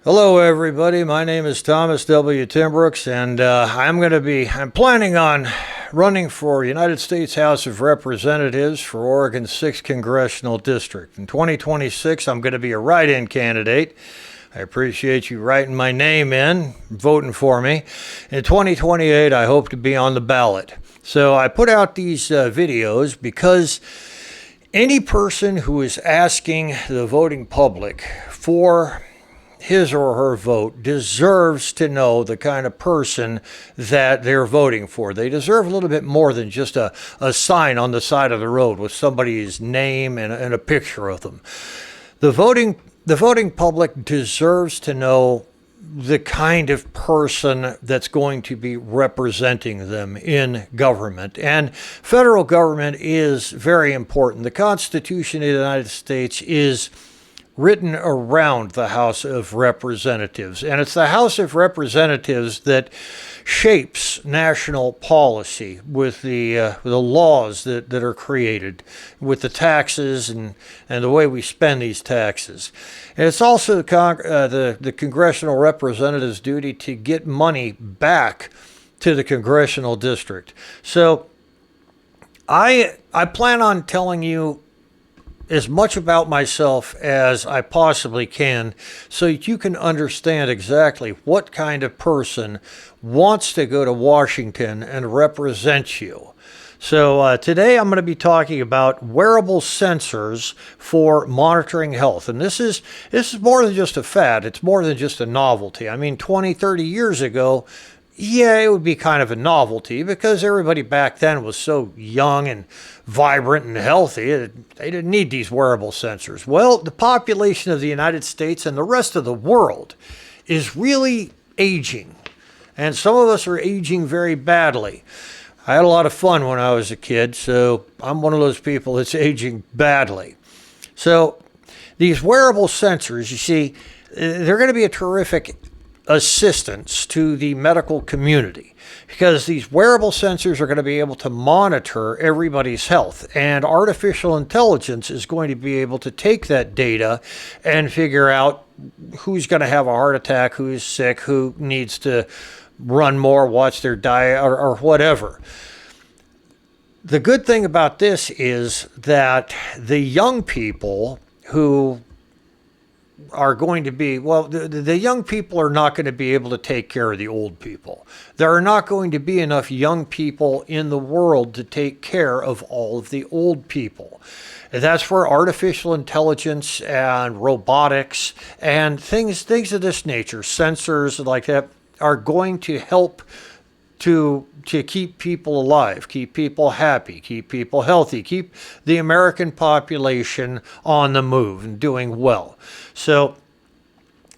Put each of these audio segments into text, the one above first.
Hello, everybody. My name is Thomas W. Timbrooks, and I'm planning on running for United States House of Representatives for Oregon's 6th Congressional District. In 2026, I'm going to be a write-in candidate. I appreciate you writing my name in, voting for me. In 2028, I hope to be on the ballot. So I put out these videos because any person who is asking the voting public for his or her vote deserves to know the kind of person that they're voting for. They deserve a little bit more than just a sign on the side of the road with somebody's name and a picture of them. The voting public deserves to know the kind of person that's going to be representing them in government. And federal government is very important. The Constitution of the United States is written around the House of Representatives. And it's the House of Representatives that shapes national policy with the laws that are created, with the taxes and the way we spend these taxes. And it's also the congressional representatives' duty to get money back to the congressional district. So I plan on telling you as much about myself as I possibly can so that you can understand exactly what kind of person wants to go to Washington and represent you. So today I'm going to be talking about wearable sensors for monitoring health. And this is more than just a fad. It's more than just a novelty. I mean, 20, 30 years ago, yeah, it would be kind of a novelty because everybody back then was so young and vibrant and healthy. They didn't need these wearable sensors. Well, the population of the United States and the rest of the world is really aging. And some of us are aging very badly. I had a lot of fun when I was a kid, so I'm one of those people that's aging badly. So these wearable sensors, you see, they're going to be a terrific assistance to the medical community because these wearable sensors are going to be able to monitor everybody's health, and artificial intelligence is going to be able to take that data and figure out who's going to have a heart attack, who's sick, who needs to run more, watch their diet, or whatever. The good thing about this is that the young people who are going to be, well, the young people are not going to be able to take care of the old people. There are not going to be enough young people in the world to take care of all of the old people. And that's where artificial intelligence and robotics and things of this nature, sensors like that, are going to help to keep people alive, keep people happy, keep people healthy, keep the American population on the move and doing well. So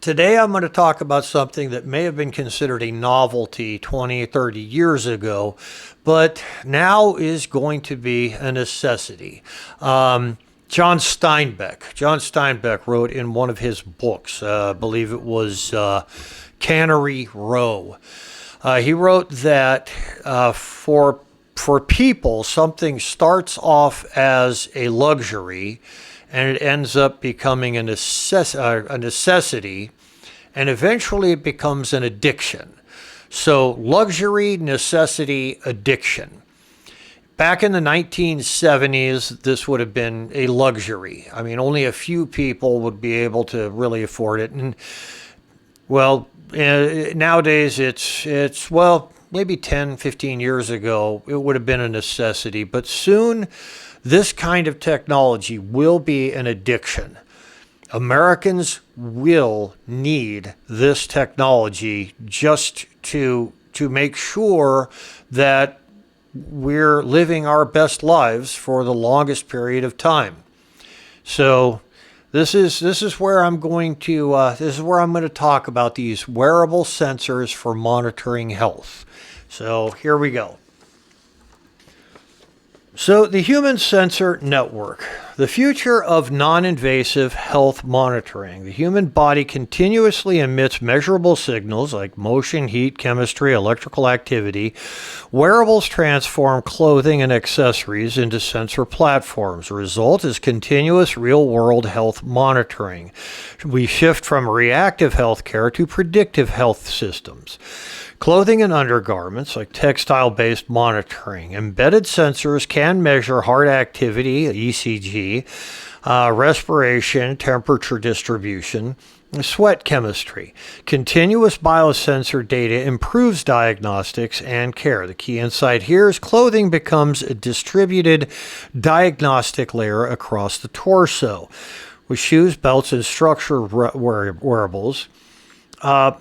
today I'm going to talk about something that may have been considered a novelty 20, 30 years ago, but now is going to be a necessity. John Steinbeck wrote in one of his books, I believe it was Cannery Row. He wrote that for people, something starts off as a luxury and it ends up becoming a necessity, and eventually it becomes an addiction. So luxury, necessity, addiction. Back in the 1970s, this would have been a luxury. I mean, only a few people would be able to really afford it. And, well, nowadays it's well, maybe 10, 15 years ago, it would have been a necessity. But soon, this kind of technology will be an addiction. Americans will need this technology just to make sure that we're living our best lives for the longest period of time. So This is where I'm going to talk about these wearable sensors for monitoring health. So here we go. So the Human Sensor Network. The future of non-invasive health monitoring. The human body continuously emits measurable signals like motion, heat, chemistry, electrical activity. Wearables transform clothing and accessories into sensor platforms. The result is continuous real-world health monitoring. We shift from reactive healthcare to predictive health systems. Clothing and undergarments, like textile-based monitoring. Embedded sensors can measure heart activity, ECG, respiration, temperature distribution, sweat chemistry. Continuous biosensor data improves diagnostics and care. The key insight here is clothing becomes a distributed diagnostic layer across the torso. With shoes, belts, and structured wearables.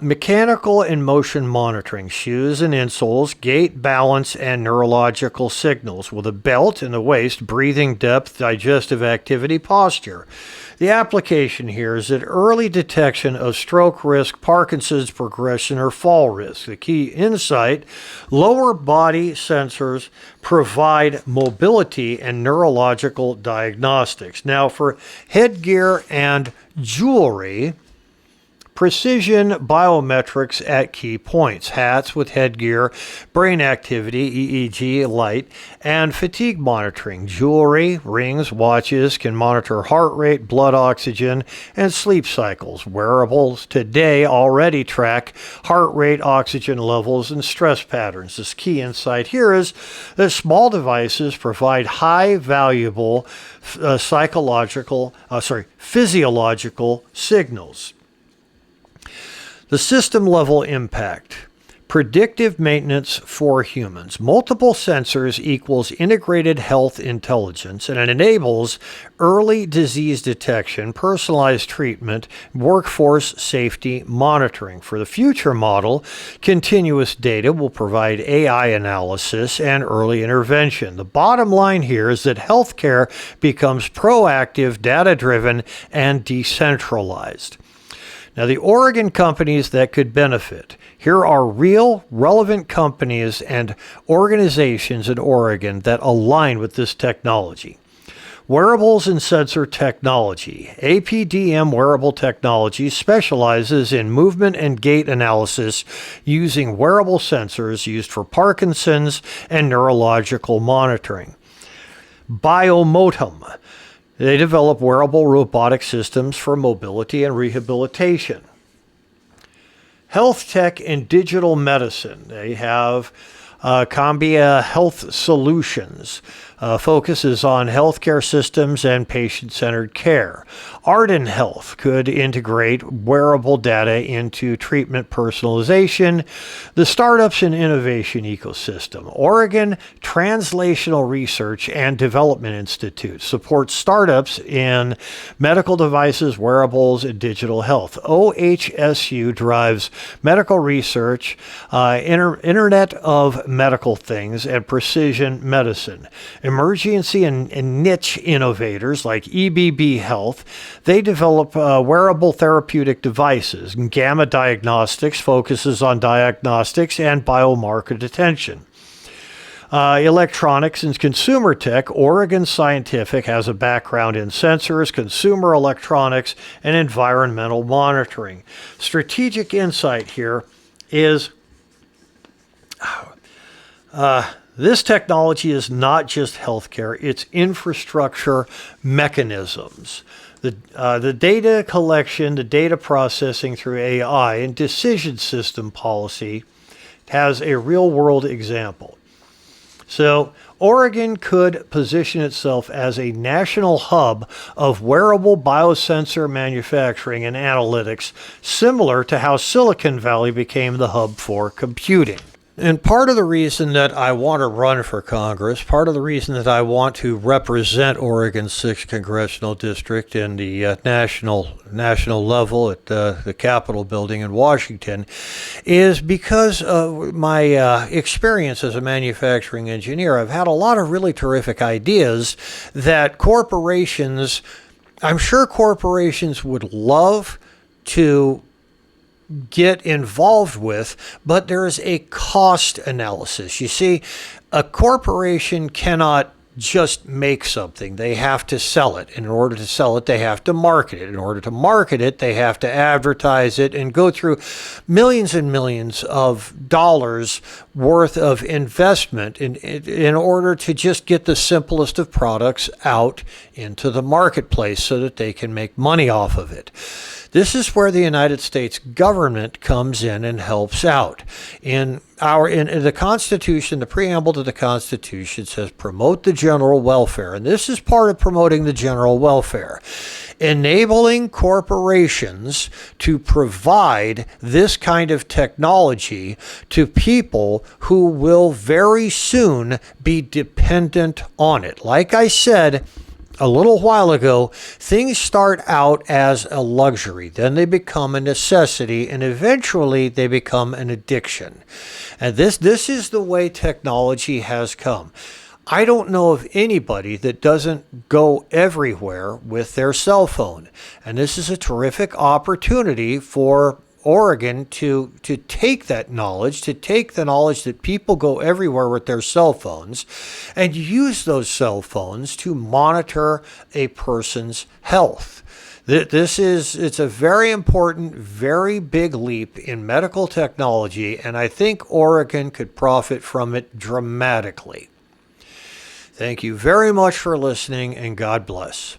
Mechanical and motion monitoring, shoes and insoles, gait, balance, and neurological signals. With a belt in the waist, breathing depth, digestive activity, posture. The application here is that early detection of stroke risk, Parkinson's progression, or fall risk. The key insight, lower body sensors provide mobility and neurological diagnostics. Now for headgear and jewelry, precision biometrics at key points. Hats with headgear, brain activity, EEG, light, and fatigue monitoring. Jewelry, rings, watches can monitor heart rate, blood oxygen, and sleep cycles. Wearables today already track heart rate, oxygen levels, and stress patterns. This key insight here is that small devices provide high valuable physiological signals. The system-level impact. Predictive maintenance for humans. Multiple sensors equals integrated health intelligence, and it enables early disease detection, personalized treatment, workforce safety monitoring. For the future model, continuous data will provide AI analysis and early intervention. The bottom line here is that healthcare becomes proactive, data-driven, and decentralized. Now, the Oregon companies that could benefit. Here are real, relevant companies and organizations in Oregon that align with this technology. Wearables and sensor technology. APDM Wearable Technology specializes in movement and gait analysis using wearable sensors used for Parkinson's and neurological monitoring. Biomotum. They develop wearable robotic systems for mobility and rehabilitation. Health tech and digital medicine. They have Cambia Health Solutions. Focuses on healthcare systems and patient-centered care. Arden Health could integrate wearable data into treatment personalization. The Startups and Innovation Ecosystem. Oregon Translational Research and Development Institute supports startups in medical devices, wearables, and digital health. OHSU drives medical research, Internet of Medical Things, and precision medicine. Emergency and niche innovators like EBB Health, they develop wearable therapeutic devices. Gamma Diagnostics focuses on diagnostics and biomarker detection. Electronics and consumer tech, Oregon Scientific has a background in sensors, consumer electronics, and environmental monitoring. Strategic insight here is this technology is not just healthcare, it's infrastructure mechanisms. The data collection, the data processing through AI, and decision system policy has a real-world example. So Oregon could position itself as a national hub of wearable biosensor manufacturing and analytics, similar to how Silicon Valley became the hub for computing. And part of the reason that I want to run for Congress, part of the reason that I want to represent Oregon's 6th Congressional District in the national level at the Capitol building in Washington, is because of my experience as a manufacturing engineer. I've had a lot of really terrific ideas that I'm sure corporations would love to get involved with, but there is a cost analysis. You see, a corporation cannot just make something. They have to sell it. In order to sell it, they have to market it. In order to market it, they have to advertise it and go through millions and millions of dollars worth of investment in order to just get the simplest of products out into the marketplace so that they can make money off of it. This is where the United States government comes in and helps out. In the Constitution, the preamble to the Constitution says promote the general welfare, and this is part of promoting the general welfare. Enabling corporations to provide this kind of technology to people who will very soon be dependent on it. Like I said a little while ago, things start out as a luxury, then they become a necessity, and eventually they become an addiction. And this is the way technology has come. I don't know of anybody that doesn't go everywhere with their cell phone. And this is a terrific opportunity for Oregon to take that knowledge, to take the knowledge that people go everywhere with their cell phones and use those cell phones to monitor a person's health. It's a very important, very big leap in medical technology, and I think Oregon could profit from it dramatically. Thank you very much for listening, and God bless.